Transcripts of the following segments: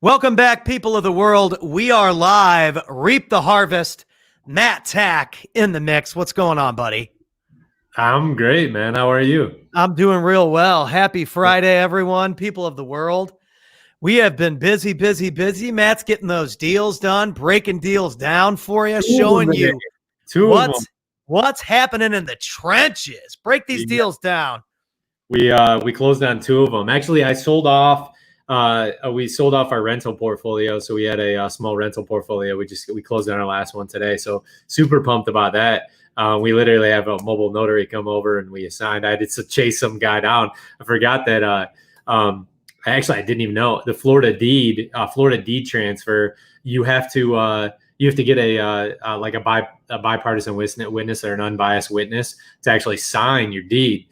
Welcome back, people of the world. We are live. Reap the harvest. Matt Tack in the mix. What's going on, buddy? I'm great, man. How are you? I'm doing real well. Happy Friday, everyone, people of the world. We have been busy. Matt's getting those deals done, breaking deals down for you, showing you what's happening in the trenches. Break these deals down. We closed on two of them. Actually, we sold off our rental portfolio. So we had a small rental portfolio. We closed on our last one today. So super pumped about that. We literally have a mobile notary come over and we assigned. I had to chase some guy down. I forgot that. I didn't even know the Florida deed transfer. You have to get a bipartisan witness or an unbiased witness to actually sign your deed.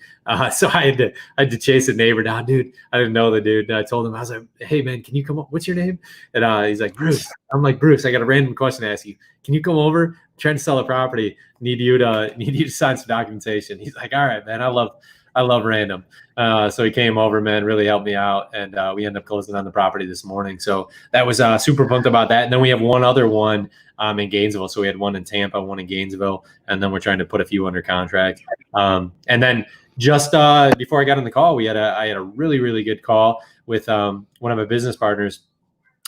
So I had to chase a neighbor down, dude. I didn't know the dude. And I told him, I was like, "Hey man, can you come up? What's your name?" And he's like, "Bruce." I'm like, "Bruce, I got a random question to ask you. Can you come over? I'm trying to sell a property. Need you to sign some documentation." He's like, "All right, man. I love random." So he came over, man, really helped me out, and we ended up closing on the property this morning. So that was super pumped about that. And then we have one other one in Gainesville. So we had one in Tampa, one in Gainesville, and then we're trying to put a few under contract. And then just before I got on the call, I had a really, really good call with one of my business partners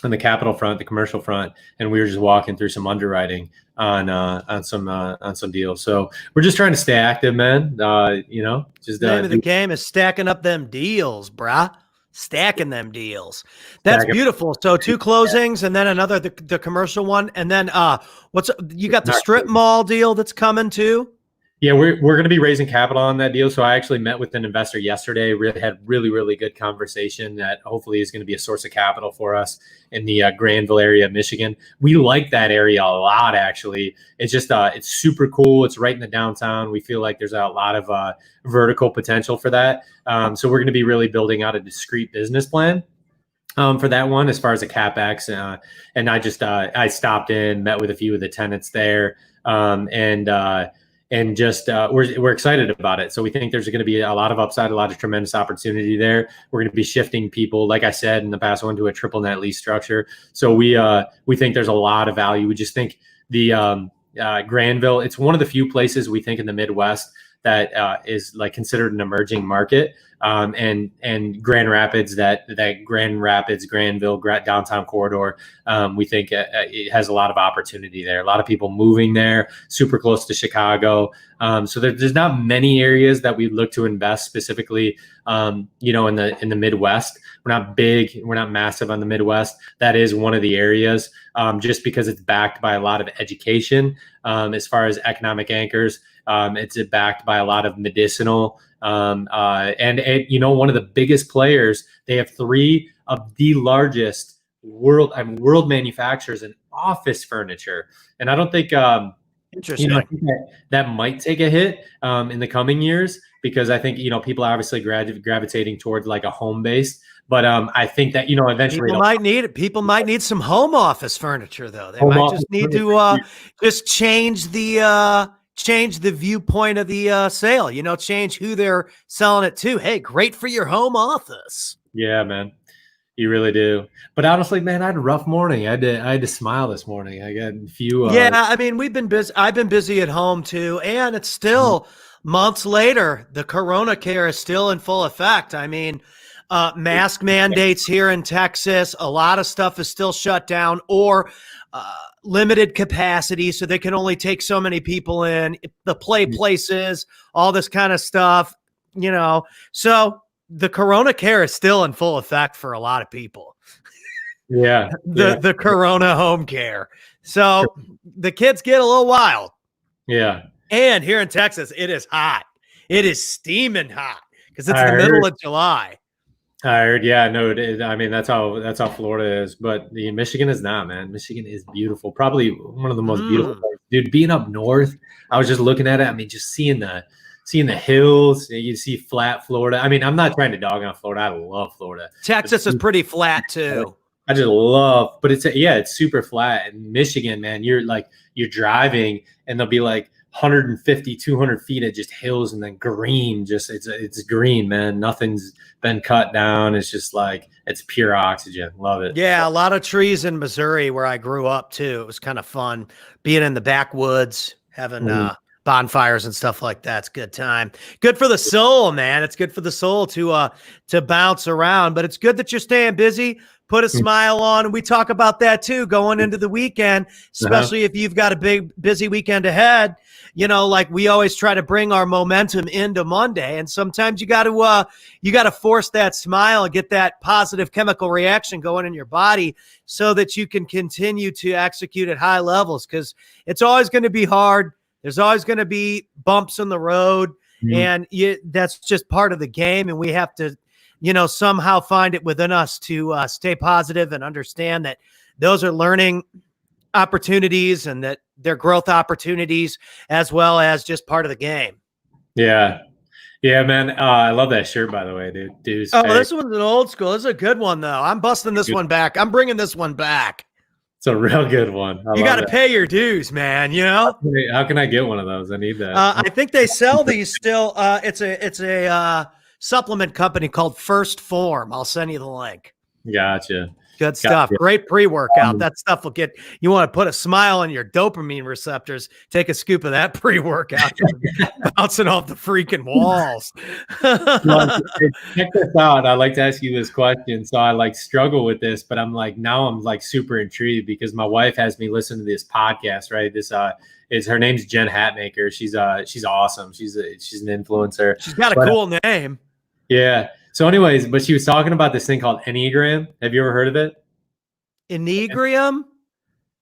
on the capital front, the commercial front, and we were just walking through some underwriting on some deals. So we're just trying to stay active, man. The name of the game is stacking up them deals, brah. Stacking them deals. That's beautiful. So 2 closings and then another the commercial one, and then you got the strip mall deal that's coming too. Yeah, we're going to be raising capital on that deal. So I actually met with an investor yesterday. Had really good conversation that hopefully is going to be a source of capital for us in the Granville area of Michigan. We like that area a lot, actually. It's just it's super cool. It's right in the downtown. We feel like there's a lot of vertical potential for that. So we're going to be really building out a discrete business plan for that one as far as the CapEx. And I stopped in, met with a few of the tenants there, and just we're excited about it. So we think there's going to be a lot of upside, a lot of tremendous opportunity there. We're going to be shifting people, like I said in the past one, to a triple net lease structure. So we think there's a lot of value. We just think the Granville, it's one of the few places we think in the Midwest that is like considered an emerging market. And Grand Rapids, Granville, downtown corridor, we think it has a lot of opportunity there. A lot of people moving there, super close to Chicago. So there's not many areas that we look to invest specifically, in the Midwest. We're not big, we're not massive on the Midwest. That is one of the areas, just because it's backed by a lot of education, as far as economic anchors. It's backed by a lot of medicinal, and one of the biggest players. They have 3 of the largest world manufacturers in office furniture, and I don't think interesting. I think that might take a hit in the coming years, because I think people are obviously gravitating towards like a home base. But I think that eventually people might need some home office furniture, though. They might just need to just change the viewpoint of the sale, change who they're selling it to. Hey, great for your home office. Yeah, man. You really do. But honestly, man, I had a rough morning. I had to smile this morning. I got a few. We've been busy. I've been busy at home too. And it's still months later. The Corona care is still in full effect. I mean, mask mandates here in Texas. A lot of stuff is still shut down or limited capacity, so they can only take so many people in. The play places, all this kind of stuff, So the Corona care is still in full effect for a lot of people. Yeah. The Corona home care. So the kids get a little wild. Yeah. And here in Texas, it is hot. It is steaming hot because it's the middle of July. I heard, yeah, no, I mean, that's how Florida is, but Michigan is not, man. Michigan is beautiful. Probably one of the most beautiful parts. Dude, being up north, I was just looking at it. I mean, just seeing the hills, you see flat Florida. I mean, I'm not trying to dog on Florida. I love Florida. Texas is pretty flat too. I just love, but it's super flat. And Michigan, man, you're driving and they'll be like 150, 200 feet of just hills and then green. Just it's green, man. Nothing's been cut down. It's just like it's pure oxygen. Love it. Yeah, a lot of trees in Missouri where I grew up too. It was kind of fun being in the backwoods, having bonfires and stuff like that. It's a good time. Good for the soul, man. It's good for the soul to bounce around. But it's good that you're staying busy. Put a smile on. And we talk about that too going into the weekend, especially if you've got a big busy weekend ahead. You know, like we always try to bring our momentum into Monday, and sometimes you got to force that smile and get that positive chemical reaction going in your body so that you can continue to execute at high levels, because it's always going to be hard. There's always going to be bumps in the road, and that's just part of the game, and we have to, you know, somehow find it within us to stay positive and understand that those are learning opportunities and that they're growth opportunities as well as just part of the game. Yeah. Yeah, man. I love that shirt, by the way, dude. This one's an old school. This is a good one, though. I'm busting this one back. I'm bringing this one back. It's a real good one. You got to pay your dues, man. You know? How can I get one of those? I need that. I think they sell these still. It's a supplement company called First Form. I'll send you the link. Gotcha. Good stuff. Great pre-workout. That stuff will get you want to put a smile on your dopamine receptors. Take a scoop of that pre-workout, bouncing off the freaking walls. Well, check this out. I'd like to ask you this question. So I like struggle with this, but I'm like super intrigued because my wife has me listen to this podcast, right? This is her name's Jen Hatmaker. She's awesome. She's an influencer. She's got a cool name. Yeah. So anyways, but she was talking about this thing called Enneagram. Have you ever heard of it? Enneagram?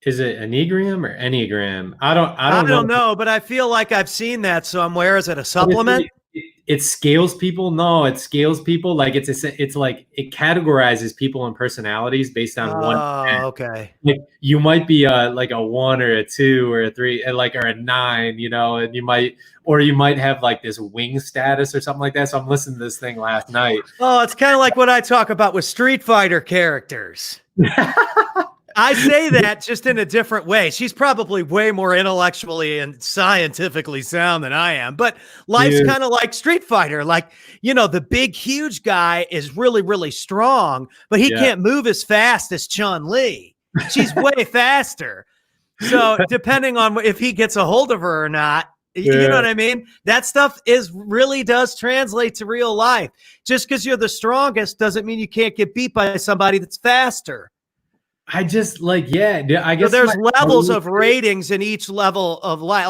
Is it Enneagram or Enneagram? I don't know, but I feel like I've seen that somewhere. Is it a supplement? It scales people. No, it scales people. Like it's like it categorizes people and personalities based on one. Oh, okay. Like you might be like a 1 or a 2 or a 3, and like or a 9, you know, and you might have like this wing status or something like that. So I'm listening to this thing last night. Oh, it's kind of like what I talk about with Street Fighter characters. I say that just in a different way. She's probably way more intellectually and scientifically sound than I am, but life's kind of like Street Fighter. Like, you know, the big, huge guy is really, really strong, but he can't move as fast as Chun-Li. She's way faster. So depending on if he gets a hold of her or not, you know what I mean? That stuff really does translate to real life. Just because you're the strongest doesn't mean you can't get beat by somebody that's faster. I just I guess so there's levels of ratings in each level of life.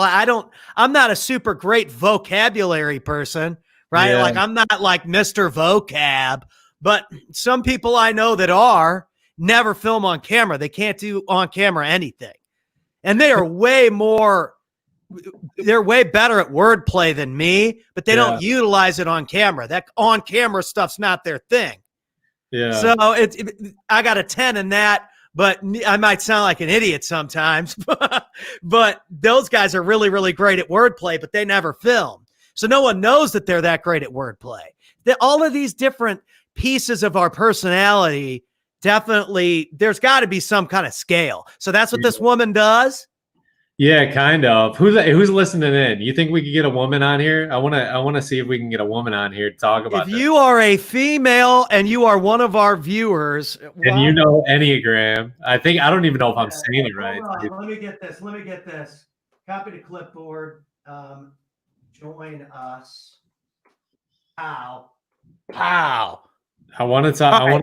I'm not a super great vocabulary person, right? Yeah. Like I'm not like Mr. Vocab, but some people I know that never film on camera. They can't do on camera anything. And they are they're way better at wordplay than me, but they don't utilize it on camera. That on camera stuff's not their thing. Yeah. So I got a 10 in that. But I might sound like an idiot sometimes, but those guys are really, really great at wordplay, but they never film. So no one knows that they're that great at wordplay. All of these different pieces of our personality, definitely, there's got to be some kind of scale. So that's what this woman does. Yeah, kind of. Who's listening in? You think we could get a woman on here? I want to see if we can get a woman on here to talk about this. If you are a female and you are one of our viewers, and you know Enneagram, I don't even know if I'm saying it right. Let me get this. Copy to clipboard. Join us. Pow. I want to talk.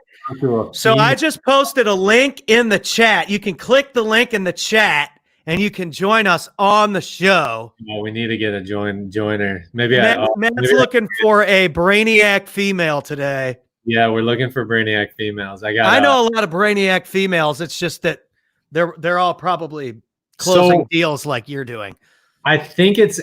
So I just posted a link in the chat. You can click the link in the chat. And you can join us on the show. Oh, we need to get a joiner. Maybe Matt's looking for a brainiac female today. Yeah, we're looking for brainiac females. I know a lot of brainiac females. It's just that they're all probably closing deals like you're doing. I think it's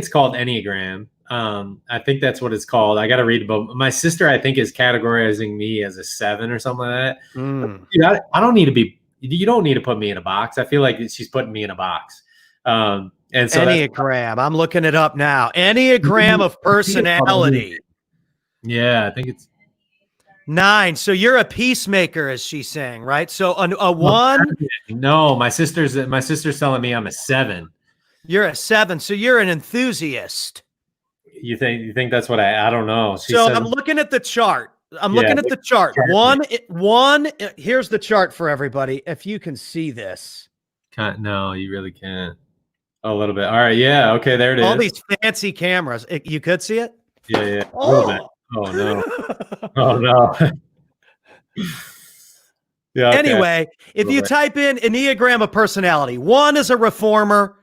called Enneagram. I think that's what it's called. I got to read about my sister. I think is categorizing me as a 7 or something like that. Dude, I don't need to be. You don't need to put me in a box. I feel like she's putting me in a box. And so Enneagram. I'm looking it up now. Enneagram of personality. Yeah, I think it's 9. So you're a peacemaker, as she's saying, right? So a 1. No, my sister's telling me I'm a 7. You're a 7, so you're an enthusiast. You think that's what I don't know. She So said, I'm looking at the chart. I'm Yeah, looking at the chart. chart. One. Here's the chart for everybody. If you can see this, no, you really can't. A little bit. All right. Yeah. Okay. There it is. all these fancy cameras. You could see it. Yeah. Yeah. A little bit. Oh no. Oh no. Yeah. Okay. Anyway, if you type in Enneagram of personality, 1 is a reformer,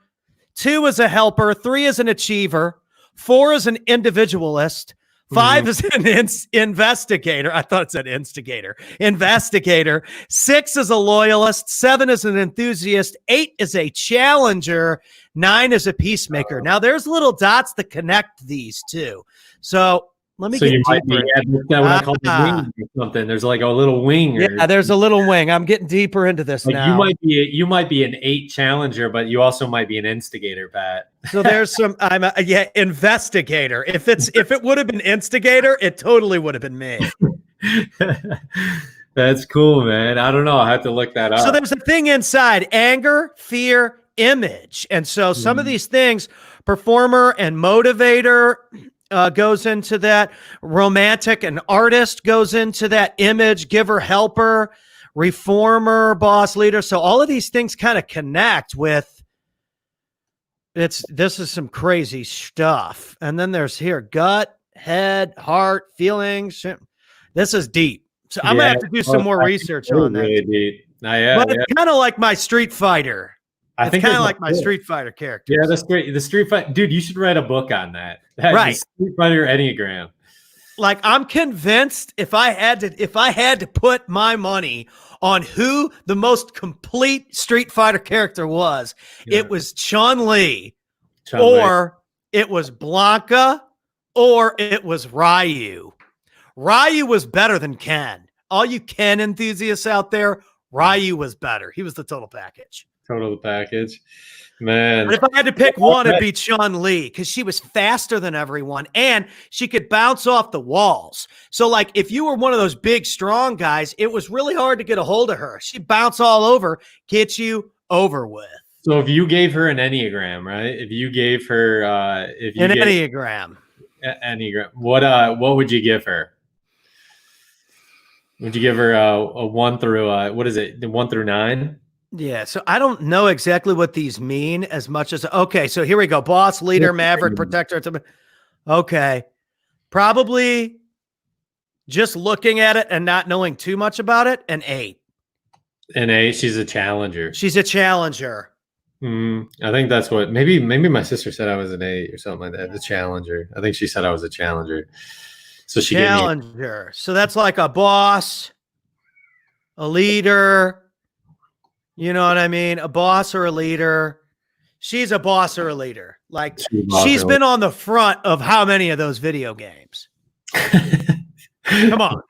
2 is a helper, 3 is an achiever, 4 is an individualist, 5 is an investigator. I thought it said instigator. Investigator. 6 is a loyalist. 7 is an enthusiast. 8 is a challenger. 9 is a peacemaker. Now, there's little dots that connect these two. So let me So get you might deeper. be that what I call the wing or something. There's like a little wing. Yeah, there's a little wing. I'm getting deeper into this like now. you might be an 8 challenger, but you also might be an instigator, Pat. So there's some. I'm a investigator. If it would have been instigator, it totally would have been me. That's cool, man. I don't know. I have to look that up. So there's a thing inside: anger, fear, image, and so some of these things, performer and motivator. Goes into that. Romantic and artist goes into that. Image, giver, helper, reformer, boss, leader. So all of these things kind of connect with this is some crazy stuff. And then there's here gut, head, heart, feelings. This is deep. So I'm gonna have to do some more research on that. Really deep. But it's kind of like my Street Fighter. I think kind of like my Street Fighter character. Yeah, that's great. The Street Fighter, dude. You should write a book on that. Right, Street Fighter Enneagram. Like I'm convinced if I had to put my money on who the most complete Street Fighter character was, it was Chun-Li, or it was Blanca, or it was Ryu. Ryu was better than Ken. All you Ken enthusiasts out there, Ryu was better. He was the total package. Total package, man. But if I had to pick one, it'd be Chun-Li because she was faster than everyone and she could bounce off the walls. So, like, if you were one of those big, strong guys, it was really hard to get a hold of her. She'd bounce all over, get you over with. So, if you gave her an Enneagram, right? If you gave her, Enneagram, what would you give her? Would you give her a 1 through what is it? The 1 through 9? Yeah, so I don't know exactly what these mean as much as okay. So here we go: boss, leader, maverick, protector. Okay, probably just looking at it and not knowing too much about it. An 8. An 8. She's a challenger. She's a challenger. I think that's what maybe my sister said I was an 8 or something like that. The challenger. I think she said I was a challenger. So she challenger. So that's like a boss, a leader. You know what I mean? A boss or a leader. She's a boss or a leader. Like she's been on the front of how many of those video games? Come on.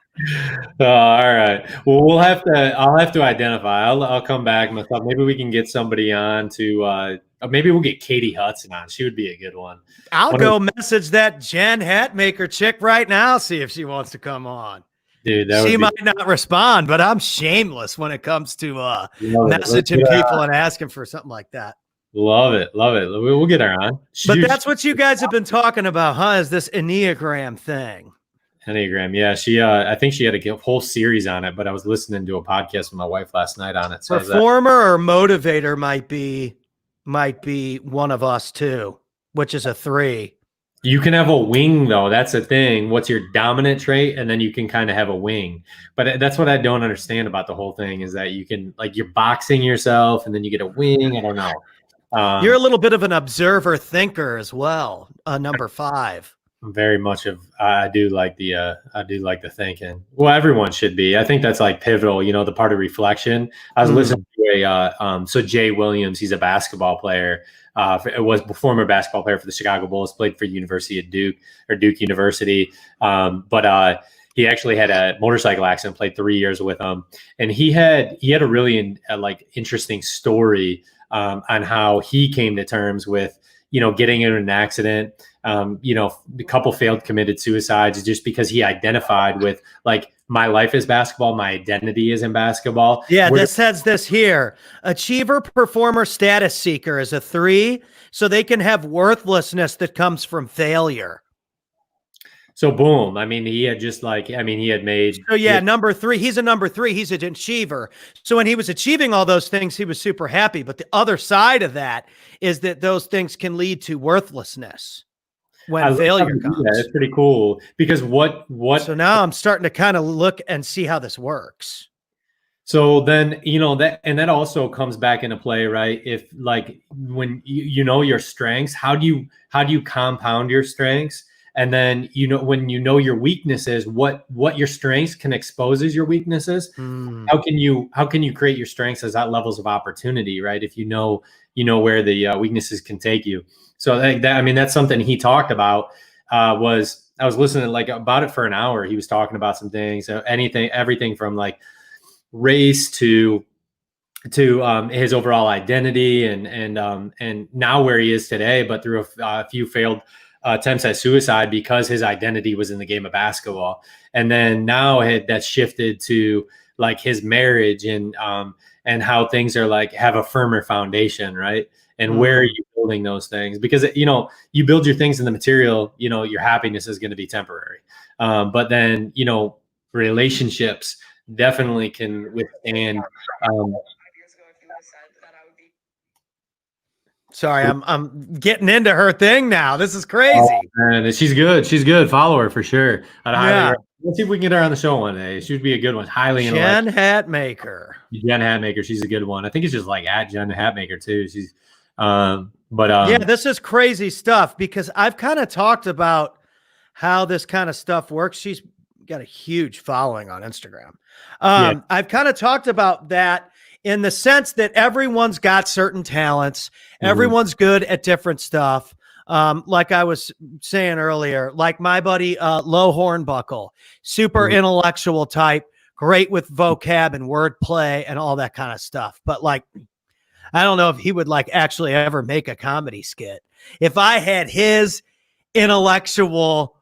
All right. Well, I'll have to identify. I'll come back myself. Maybe we can get somebody on to maybe we'll get Katie Hudson on. She would be a good one. I'll go message that Jen Hatmaker chick right now, see if she wants to come on. Dude, she might not respond, but I'm shameless when it comes to messaging people and asking for something like that. Love it. We'll get her on. But that's what you guys have been talking about, huh? Is this Enneagram thing? Enneagram, yeah. She, I think she had a whole series on it, but I was listening to a podcast with my wife last night on it. So performer or motivator might be one of us too, which is a 3. You can have a wing though. That's the thing. What's your dominant trait? And then you can kind of have a wing. But that's what I don't understand about the whole thing is that you can you're boxing yourself and then you get a wing. I don't know. You're a little bit of an observer thinker as well. Number 5. Very much of I do like the thinking. Well, everyone should be. I think that's like pivotal. You know, the part of reflection. I was listening to so Jay Williams. He's a basketball player. It was a former basketball player for the Chicago Bulls. Played for University of Duke or Duke University. But he actually had a motorcycle accident. Played 3 years with him, and he had a really interesting story on how he came to terms with getting in an accident. A couple failed committed suicides just because he identified with my life is basketball. My identity is in basketball. Yeah, this says this here. Achiever, performer, status seeker is a 3, so they can have worthlessness that comes from failure. So boom. I mean, he had just like, I mean, he had made. So yeah, number 3. He's a number 3. He's an achiever. So when he was achieving all those things, he was super happy. But the other side of that is that those things can lead to worthlessness when failure comes. Yeah, it's pretty cool because what? So now I'm starting to kind of look and see how this works. So then, you know, that also comes back into play, right? If like when you know your strengths, how do you compound your strengths? And then, you know, when you know your weaknesses, what your strengths can expose as your weaknesses. How can you create your strengths as that levels of opportunity, right? If you know where the weaknesses can take you. So I mean, that's something he talked about. I was listening like about it for an hour. He was talking about some things, everything from like race to his overall identity and now where he is today, but through a few failed attempts at suicide because his identity was in the game of basketball. And then now that's shifted to like his marriage and how things are like have a firmer foundation, right? And where are you building those things? Because, you know, you build your things in the material, you know, your happiness is going to be temporary. But then, you know, relationships definitely can withstand. Sorry, I'm getting into her thing now. This is crazy. Oh, man, she's good. She's good. Follow her for sure. Let's see if we can get her on the show one day. She would be a good one. Highly Jen Hatmaker. Jen Hatmaker. She's a good one. I think it's just like at Jen Hatmaker too. She's, yeah, this is crazy stuff because I've kind of talked about how this kind of stuff works. She's got a huge following on Instagram. I've kind of talked about that in the sense that everyone's got certain talents. Everyone's good at different stuff. Like I was saying earlier, like my buddy, Lo Hornbuckle, super intellectual type, great with vocab and wordplay and all that kind of stuff. But like, I don't know if he would like actually ever make a comedy skit. If I had his intellectual,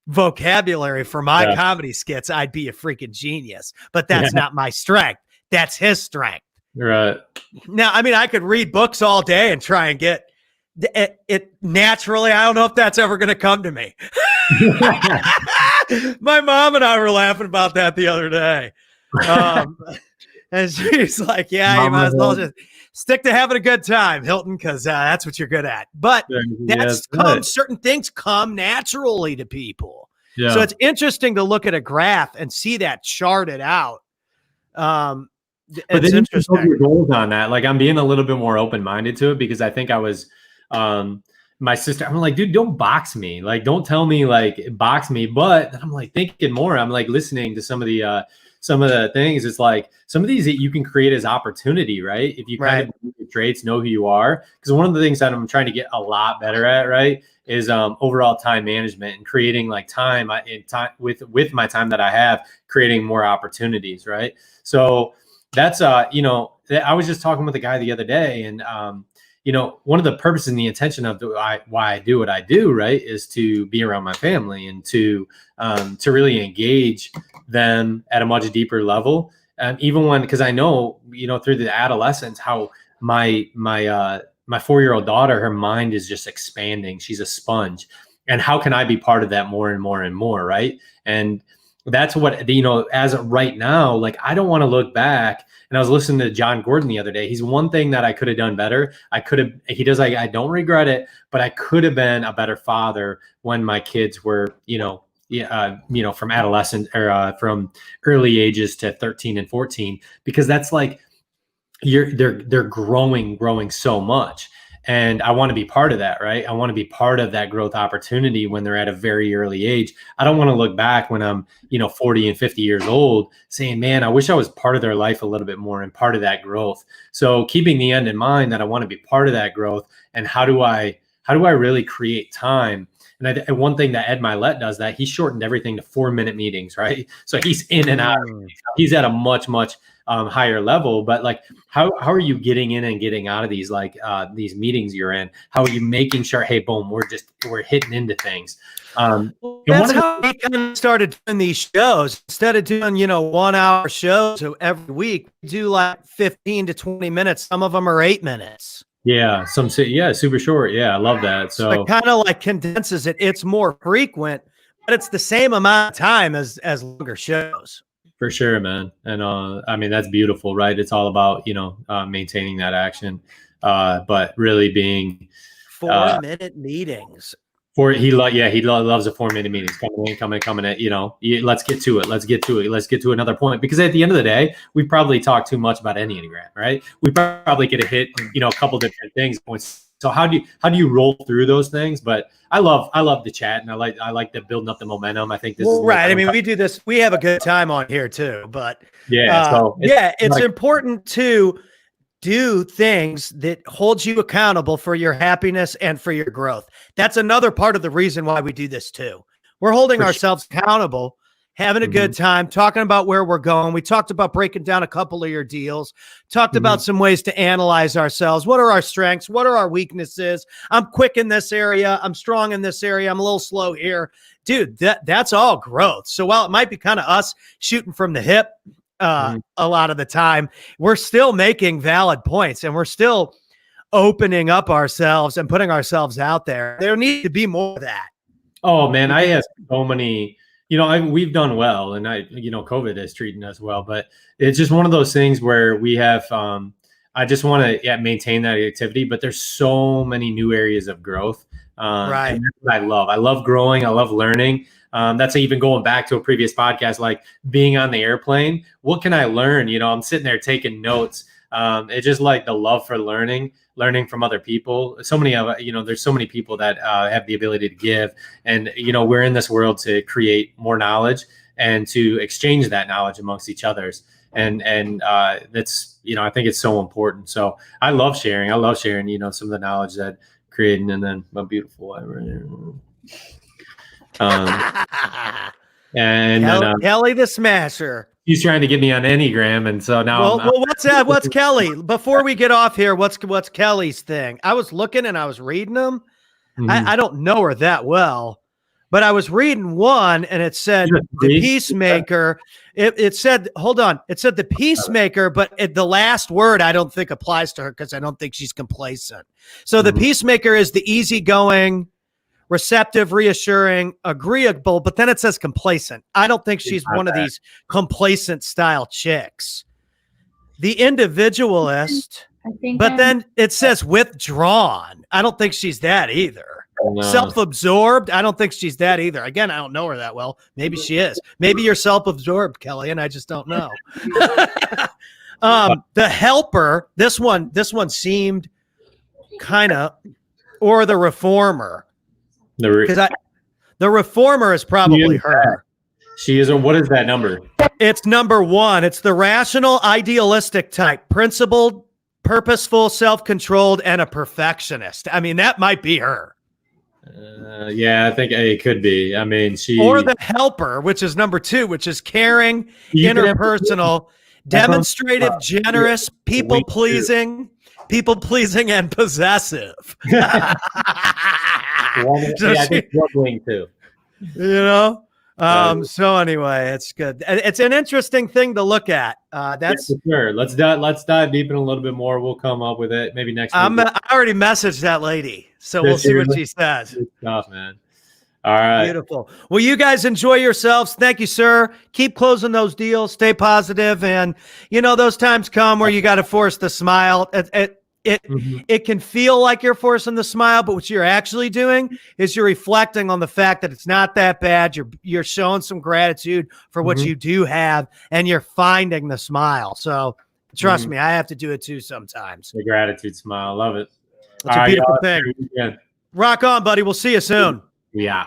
vocabulary for my comedy skits, I'd be a freaking genius, but that's not my strength. That's his strength. Right. Now, I mean, I could read books all day and try and get it naturally. I don't know if that's ever going to come to me. My mom and I were laughing about that the other day. And she's like, yeah, you might as well just stick to having a good time, Hilton, because that's what you're good at. But certain things come naturally to people. Yeah. So it's interesting to look at a graph and see that charted out. But then interesting. You your goals on that. Like I'm being a little bit more open-minded to it because I think I was my sister, I'm like, dude, don't box me. Like, don't tell me like box me. But I'm like thinking more. I'm like listening to some of the things. It's like some of these that you can create as opportunity, right? If you kind of know your traits, know who you are. Because one of the things that I'm trying to get a lot better at, right, is overall time management and creating like time with my time that I have, creating more opportunities, right? So that's you know, I was just talking with a guy the other day, and you know, one of the purposes and the intention of why I do what I do, right, is to be around my family and to really engage them at a much deeper level. Even when, because I know, you know, through the adolescence, how my 4-year-old daughter, her mind is just expanding. She's a sponge. And how can I be part of that more and more and more, right? And that's what, you know, as of right now, like, I don't want to look back. And I was listening to John Gordon the other day. He's one thing that I could have done better. I don't regret it, but I could have been a better father when my kids were, from adolescent or from early ages to 13 and 14, because that's like, they're growing so much. And I want to be part of that, right? I want to be part of that growth opportunity when they're at a very early age. I don't want to look back when I'm, 40 and 50 years old saying, man, I wish I was part of their life a little bit more and part of that growth. So keeping the end in mind that I want to be part of that growth, and how do I really create time? And one thing that Ed Milet does, that he shortened everything to 4-minute meetings, right? So he's in and out. He's at a much higher level. But like, how are you getting in and getting out of these these meetings you're in? How are you making sure, hey, boom, we're hitting into things? That's how we kind of started doing these shows. Instead of doing 1 hour shows so every week, we do like 15 to 20 minutes. Some of them are 8 minutes. Yeah, super short. Yeah, I love that. So it kind of like condenses it. It's more frequent, but it's the same amount of time as longer shows. For sure, man. And I mean, that's beautiful, right? It's all about maintaining that action, but really being 4-minute meetings. He loves the 4-minute meetings, coming in. Let's get to it. Let's get to another point, because at the end of the day, we probably talk too much about Enneagram, right? We probably get a hit, a couple different things points. So how do you roll through those things? But I love the chat, and I like the building up the momentum. I think this is right. I mean, we do this. We have a good time on here too, but it's important to do things that hold you accountable for your happiness and for your growth. That's another part of the reason why we do this too. We're holding ourselves accountable, having a good time, talking about where we're going. We talked about breaking down a couple of your deals, talked about some ways to analyze ourselves. What are our strengths? What are our weaknesses? I'm quick in this area. I'm strong in this area. I'm a little slow here. Dude, that's all growth. So while it might be kind of us shooting from the hip, a lot of the time, we're still making valid points, and we're still opening up ourselves and putting ourselves out there. There needs to be more of that. Oh man, I have so many, we've done well, and COVID is treating us well, but it's just one of those things where we have, I just want to maintain that activity, but there's so many new areas of growth. Right. And that's what I love growing. I love learning. That's even going back to a previous podcast, like being on the airplane. What can I learn? I'm sitting there taking notes. It's just like the love for learning from other people. So many of there's so many people that have the ability to give, and we're in this world to create more knowledge and to exchange that knowledge amongst each others. And that's I think it's so important. So I love sharing. Some of the knowledge that creating, and then my beautiful wife right here. And Kelly the Smasher. He's trying to get me on Enneagram, and so now. Well, what's Kelly? Before we get off here, what's Kelly's thing? I was looking and I was reading them. I don't know her that well, but I was reading one, and it said the Peacemaker. It said, hold on, it said the Peacemaker, but the last word I don't think applies to her, because I don't think she's complacent. So the Peacemaker is the easygoing, receptive, reassuring, agreeable, but then it says complacent. I don't think she's one of these complacent style chicks. The Individualist, then it says withdrawn. I don't think she's that either. No. Self-absorbed, I don't think she's that either. Again, I don't know her that well. Maybe she is. Maybe you're self-absorbed, Kelly, and I just don't know. The Helper, this one seemed kind of, or the Reformer. Because the Reformer is probably her. She is. What is that number? It's number 1. It's the rational, idealistic type, principled, purposeful, self-controlled, and a perfectionist. I mean, that might be her. Yeah, I think it could be. I mean, or the Helper, which is number 2, which is caring, interpersonal, demonstrative, generous, people-pleasing, and possessive. I think struggling too. So anyway, it's good. It's an interesting thing to look at. That's for sure. Let's dive deep in a little bit more. We'll come up with it maybe next week. I already messaged that lady, so we'll see what she says. Good stuff, man. All right. Beautiful. Well, you guys enjoy yourselves. Thank you, sir. Keep closing those deals. Stay positive, and those times come where you got to force the smile. It can feel like you're forcing the smile, but what you're actually doing is you're reflecting on the fact that it's not that bad. You're showing some gratitude for what you do have, and you're finding the smile. So trust me, I have to do it too sometimes. The gratitude smile. Love it. It's a beautiful thing. Rock on, buddy. We'll see you soon. Yeah.